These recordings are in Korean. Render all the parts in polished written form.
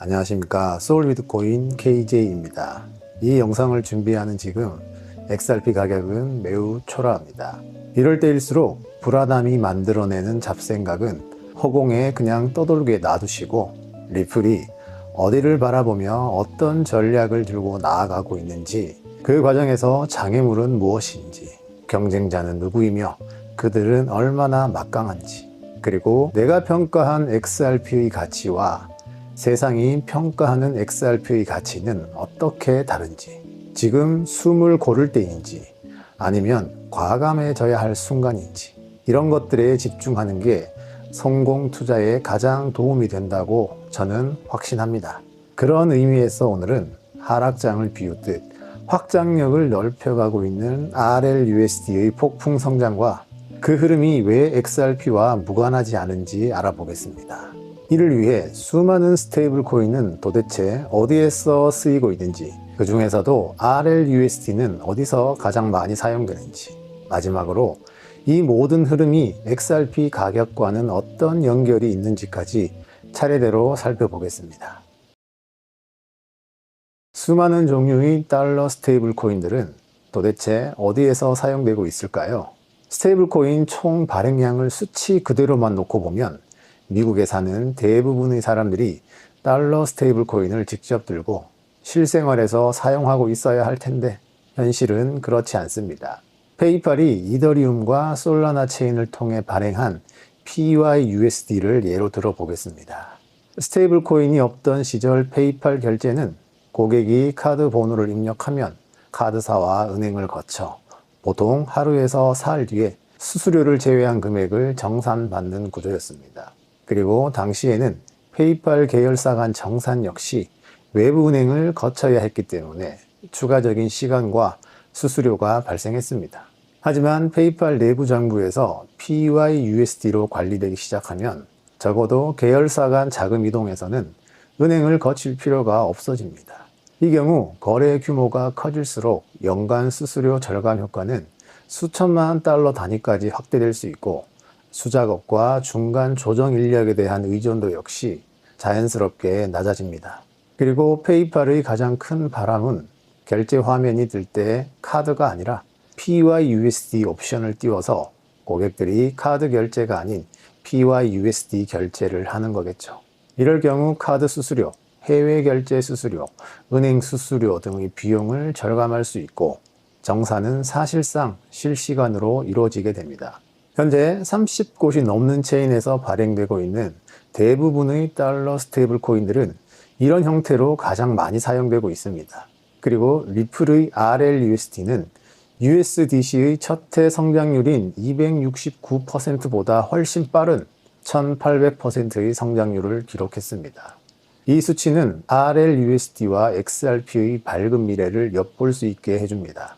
안녕하십니까. 소울비트코인 KJ입니다. 이 영상을 준비하는 지금 XRP 가격은 매우 초라합니다. 이럴 때일수록 불안함이 만들어내는 잡생각은 허공에 그냥 떠돌게 놔두시고 리플이 어디를 바라보며 어떤 전략을 들고 나아가고 있는지, 그 과정에서 장애물은 무엇인지, 경쟁자는 누구이며 그들은 얼마나 막강한지, 그리고 내가 평가한 XRP의 가치와 세상이 평가하는 XRP의 가치는 어떻게 다른지, 지금 숨을 고를 때인지 아니면 과감해져야 할 순간인지, 이런 것들에 집중하는 게 성공 투자에 가장 도움이 된다고 저는 확신합니다. 그런 의미에서 오늘은 하락장을 비웃듯 확장력을 넓혀가고 있는 RLUSD의 폭풍 성장과 그 흐름이 왜 XRP와 무관하지 않은지 알아보겠습니다. 이를 위해 수많은 스테이블 코인은 도대체 어디에서 쓰이고 있는지, 그 중에서도 RLUSD는 어디서 가장 많이 사용되는지, 마지막으로 이 모든 흐름이 XRP 가격과는 어떤 연결이 있는지까지 차례대로 살펴보겠습니다. 수많은 종류의 달러 스테이블 코인들은 도대체 어디에서 사용되고 있을까요? 스테이블 코인 총 발행량을 수치 그대로만 놓고 보면 미국에 사는 대부분의 사람들이 달러 스테이블 코인을 직접 들고 실생활에서 사용하고 있어야 할 텐데 현실은 그렇지 않습니다. 페이팔이 이더리움과 솔라나 체인을 통해 발행한 PYUSD를 예로 들어보겠습니다. 스테이블 코인이 없던 시절 페이팔 결제는 고객이 카드 번호를 입력하면 카드사와 은행을 거쳐 보통 하루에서 사흘 뒤에 수수료를 제외한 금액을 정산받는 구조였습니다. 그리고 당시에는 페이팔 계열사 간 정산 역시 외부 은행을 거쳐야 했기 때문에 추가적인 시간과 수수료가 발생했습니다. 하지만 페이팔 내부 정부에서 PYUSD로 관리되기 시작하면 적어도 계열사 간 자금 이동에서는 은행을 거칠 필요가 없어집니다. 이 경우 거래 규모가 커질수록 연간 수수료 절감 효과는 수천만 달러 단위까지 확대될 수 있고, 수작업과 중간 조정 인력에 대한 의존도 역시 자연스럽게 낮아집니다. 그리고 페이팔의 가장 큰 바람은 결제 화면이 뜰 때 카드가 아니라 PYUSD 옵션을 띄워서 고객들이 카드 결제가 아닌 PYUSD 결제를 하는 거겠죠. 이럴 경우 카드 수수료, 해외 결제 수수료, 은행 수수료 등의 비용을 절감할 수 있고 정산은 사실상 실시간으로 이루어지게 됩니다. 현재 30곳이 넘는 체인에서 발행되고 있는 대부분의 달러 스테이블 코인들은 이런 형태로 가장 많이 사용되고 있습니다. 그리고 리플의 RLUSD는 USDC의 첫해 성장률인 269%보다 훨씬 빠른 1800%의 성장률을 기록했습니다. 이 수치는 RLUSD와 XRP의 밝은 미래를 엿볼 수 있게 해줍니다.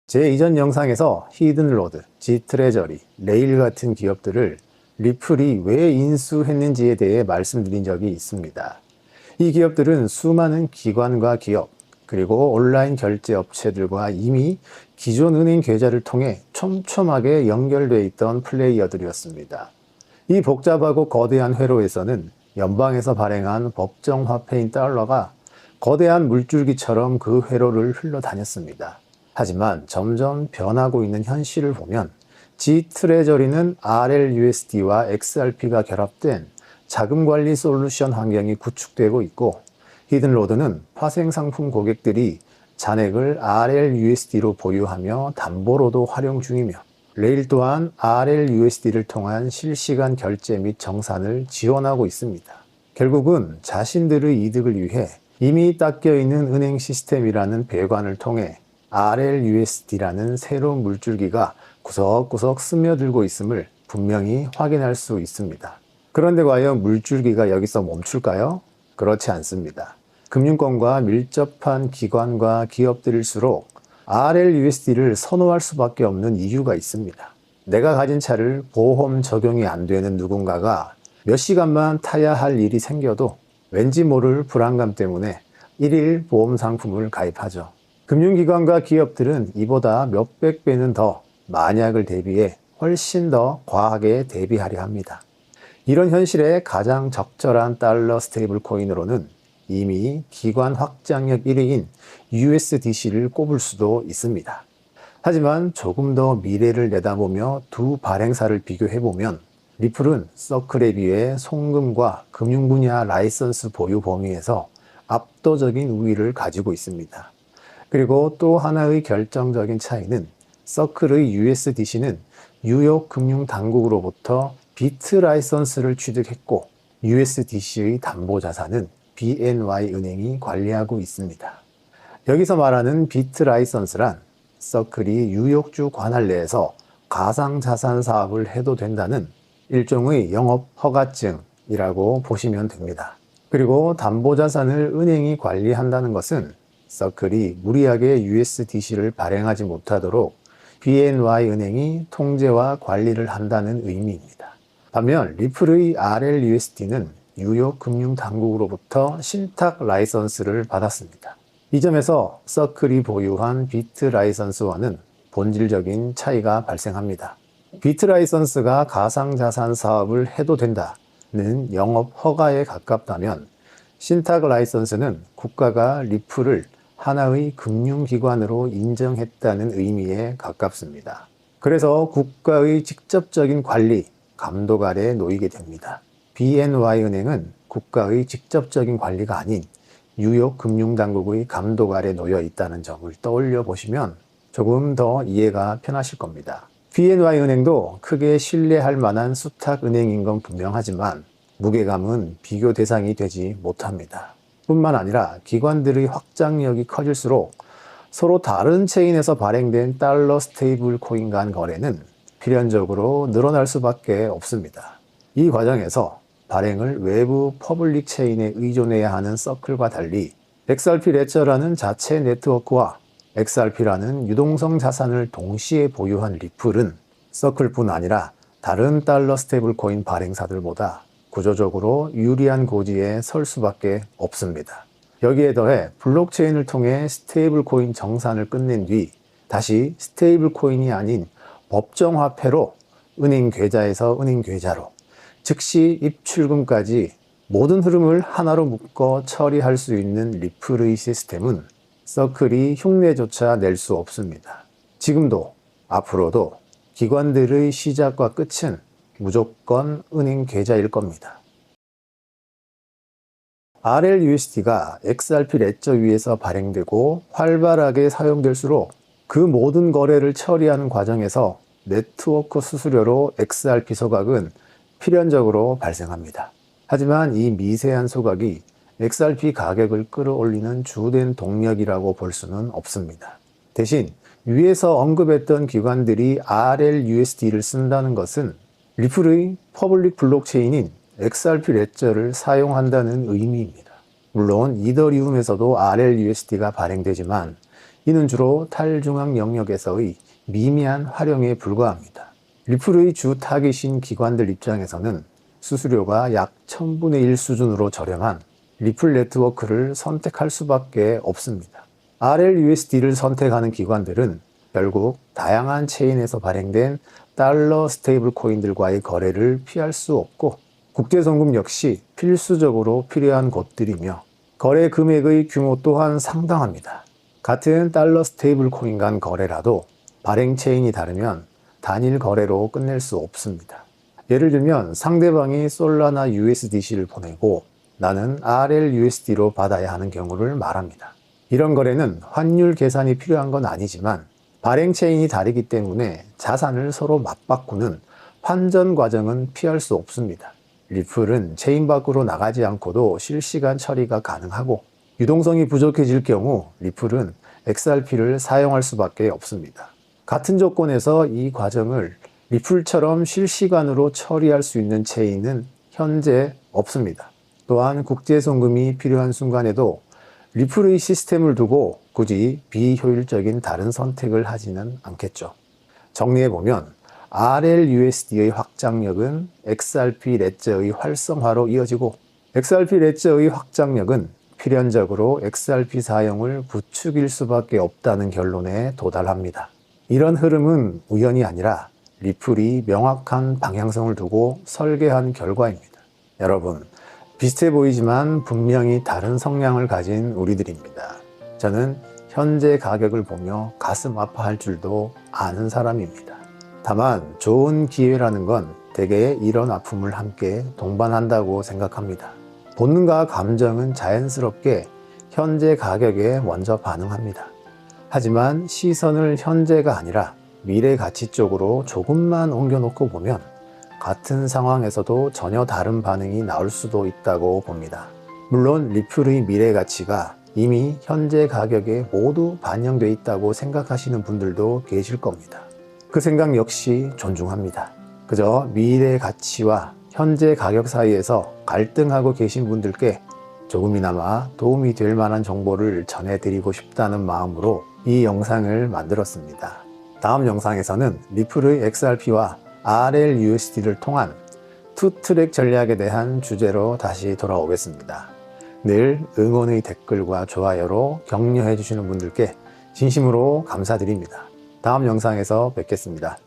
제 이전 영상에서 히든로드, 지트레저리, 레일 같은 기업들을 리플이 왜 인수했는지에 대해 말씀드린 적이 있습니다. 이 기업들은 수많은 기관과 기업, 그리고 온라인 결제 업체들과 이미 기존 은행 계좌를 통해 촘촘하게 연결되어 있던 플레이어들이었습니다. 이 복잡하고 거대한 회로에서는 연방에서 발행한 법정 화폐인 달러가 거대한 물줄기처럼 그 회로를 흘러다녔습니다. 하지만 점점 변하고 있는 현실을 보면 지트레저리는 RLUSD와 XRP가 결합된 자금관리 솔루션 환경이 구축되고 있고, 히든로드는 파생상품 고객들이 잔액을 RLUSD로 보유하며 담보로도 활용 중이며, 레일 또한 RLUSD를 통한 실시간 결제 및 정산을 지원하고 있습니다. 결국은 자신들의 이득을 위해 이미 닦여있는 은행 시스템이라는 배관을 통해 RLUSD라는 새로운 물줄기가 구석구석 스며들고 있음을 분명히 확인할 수 있습니다. 그런데 과연 물줄기가 여기서 멈출까요? 그렇지 않습니다. 금융권과 밀접한 기관과 기업들일수록 RLUSD를 선호할 수밖에 없는 이유가 있습니다. 내가 가진 차를 보험 적용이 안 되는 누군가가 몇 시간만 타야 할 일이 생겨도 왠지 모를 불안감 때문에 일일 보험 상품을 가입하죠. 금융기관과 기업들은 이보다 몇백 배는 더 만약을 대비해 훨씬 더 과하게 대비하려 합니다. 이런 현실에 가장 적절한 달러 스테이블 코인으로는 이미 기관 확장력 1위인 USDC를 꼽을 수도 있습니다. 하지만 조금 더 미래를 내다보며 두 발행사를 비교해보면 리플은 서클에 비해 송금과 금융 분야 라이선스 보유 범위에서 압도적인 우위를 가지고 있습니다. 그리고 또 하나의 결정적인 차이는 서클의 USDC는 뉴욕 금융당국으로부터 비트 라이선스를 취득했고 USDC의 담보자산은 BNY 은행이 관리하고 있습니다. 여기서 말하는 비트 라이선스란 서클이 뉴욕주 관할 내에서 가상자산 사업을 해도 된다는 일종의 영업 허가증이라고 보시면 됩니다. 그리고 담보자산을 은행이 관리한다는 것은 서클이 무리하게 USDC를 발행하지 못하도록 BNY 은행이 통제와 관리를 한다는 의미입니다. 반면 리플의 RLUSD는 뉴욕 금융당국으로부터 신탁 라이선스를 받았습니다. 이 점에서 서클이 보유한 비트 라이선스와는 본질적인 차이가 발생합니다. 비트 라이선스가 가상자산 사업을 해도 된다는 영업 허가에 가깝다면 신탁 라이선스는 국가가 리플을 하나의 금융기관으로 인정했다는 의미에 가깝습니다. 그래서 국가의 직접적인 관리, 감독 아래 놓이게 됩니다. BNY 은행은 국가의 직접적인 관리가 아닌 뉴욕 금융당국의 감독 아래 놓여 있다는 점을 떠올려 보시면 조금 더 이해가 편하실 겁니다. BNY 은행도 크게 신뢰할 만한 수탁은행인 건 분명하지만 무게감은 비교 대상이 되지 못합니다. 뿐만 아니라 기관들의 확장력이 커질수록 서로 다른 체인에서 발행된 달러 스테이블 코인 간 거래는 필연적으로 늘어날 수밖에 없습니다. 이 과정에서 발행을 외부 퍼블릭 체인에 의존해야 하는 서클과 달리 XRP 레저라는 자체 네트워크와 XRP라는 유동성 자산을 동시에 보유한 리플은 서클뿐 아니라 다른 달러 스테이블 코인 발행사들보다 구조적으로 유리한 고지에 설 수밖에 없습니다. 여기에 더해 블록체인을 통해 스테이블 코인 정산을 끝낸 뒤 다시 스테이블 코인이 아닌 법정 화폐로 은행 계좌에서 은행 계좌로 즉시 입출금까지 모든 흐름을 하나로 묶어 처리할 수 있는 리플의 시스템은 서클이 흉내조차 낼 수 없습니다. 지금도 앞으로도 기관들의 시작과 끝은 무조건 은행 계좌일 겁니다. RLUSD가 XRP 레저 위에서 발행되고 활발하게 사용될수록 그 모든 거래를 처리하는 과정에서 네트워크 수수료로 XRP 소각은 필연적으로 발생합니다. 하지만 이 미세한 소각이 XRP 가격을 끌어올리는 주된 동력이라고 볼 수는 없습니다. 대신 위에서 언급했던 기관들이 RLUSD를 쓴다는 것은 리플의 퍼블릭 블록체인인 XRP 레저를 사용한다는 의미입니다. 물론 이더리움에서도 RLUSD가 발행되지만 이는 주로 탈중앙 영역에서의 미미한 활용에 불과합니다. 리플의 주 타깃인 기관들 입장에서는 수수료가 약 1000분의 1 수준으로 저렴한 리플 네트워크를 선택할 수밖에 없습니다. RLUSD를 선택하는 기관들은 결국 다양한 체인에서 발행된 달러 스테이블 코인들과의 거래를 피할 수 없고 국제송금 역시 필수적으로 필요한 곳들이며 거래 금액의 규모 또한 상당합니다. 같은 달러 스테이블 코인 간 거래라도 발행 체인이 다르면 단일 거래로 끝낼 수 없습니다. 예를 들면 상대방이 솔라나 USDC를 보내고 나는 RLUSD로 받아야 하는 경우를 말합니다. 이런 거래는 환율 계산이 필요한 건 아니지만 발행 체인이 다르기 때문에 자산을 서로 맞바꾸는 환전 과정은 피할 수 없습니다. 리플은 체인 밖으로 나가지 않고도 실시간 처리가 가능하고 유동성이 부족해질 경우 리플은 XRP를 사용할 수밖에 없습니다. 같은 조건에서 이 과정을 리플처럼 실시간으로 처리할 수 있는 체인은 현재 없습니다. 또한 국제송금이 필요한 순간에도 리플의 시스템을 두고 굳이 비효율적인 다른 선택을 하지는 않겠죠. 정리해보면 RLUSD의 확장력은 XRP 레저의 활성화로 이어지고 XRP 레저의 확장력은 필연적으로 XRP 사용을 부추길 수밖에 없다는 결론에 도달합니다. 이런 흐름은 우연이 아니라 리플이 명확한 방향성을 두고 설계한 결과입니다. 여러분, 비슷해 보이지만 분명히 다른 성향을 가진 우리들입니다. 저는 현재 가격을 보며 가슴 아파할 줄도 아는 사람입니다. 다만 좋은 기회라는 건 대개 이런 아픔을 함께 동반한다고 생각합니다. 본능과 감정은 자연스럽게 현재 가격에 먼저 반응합니다. 하지만 시선을 현재가 아니라 미래 가치 쪽으로 조금만 옮겨놓고 보면 같은 상황에서도 전혀 다른 반응이 나올 수도 있다고 봅니다. 물론 리플의 미래 가치가 이미 현재 가격에 모두 반영되어 있다고 생각하시는 분들도 계실 겁니다. 그 생각 역시 존중합니다. 그저 미래 가치와 현재 가격 사이에서 갈등하고 계신 분들께 조금이나마 도움이 될 만한 정보를 전해드리고 싶다는 마음으로 이 영상을 만들었습니다. 다음 영상에서는 리플의 XRP와 RLUSD를 통한 투트랙 전략에 대한 주제로 다시 돌아오겠습니다. 늘 응원의 댓글과 좋아요로 격려해 주시는 분들께 진심으로 감사드립니다. 다음 영상에서 뵙겠습니다.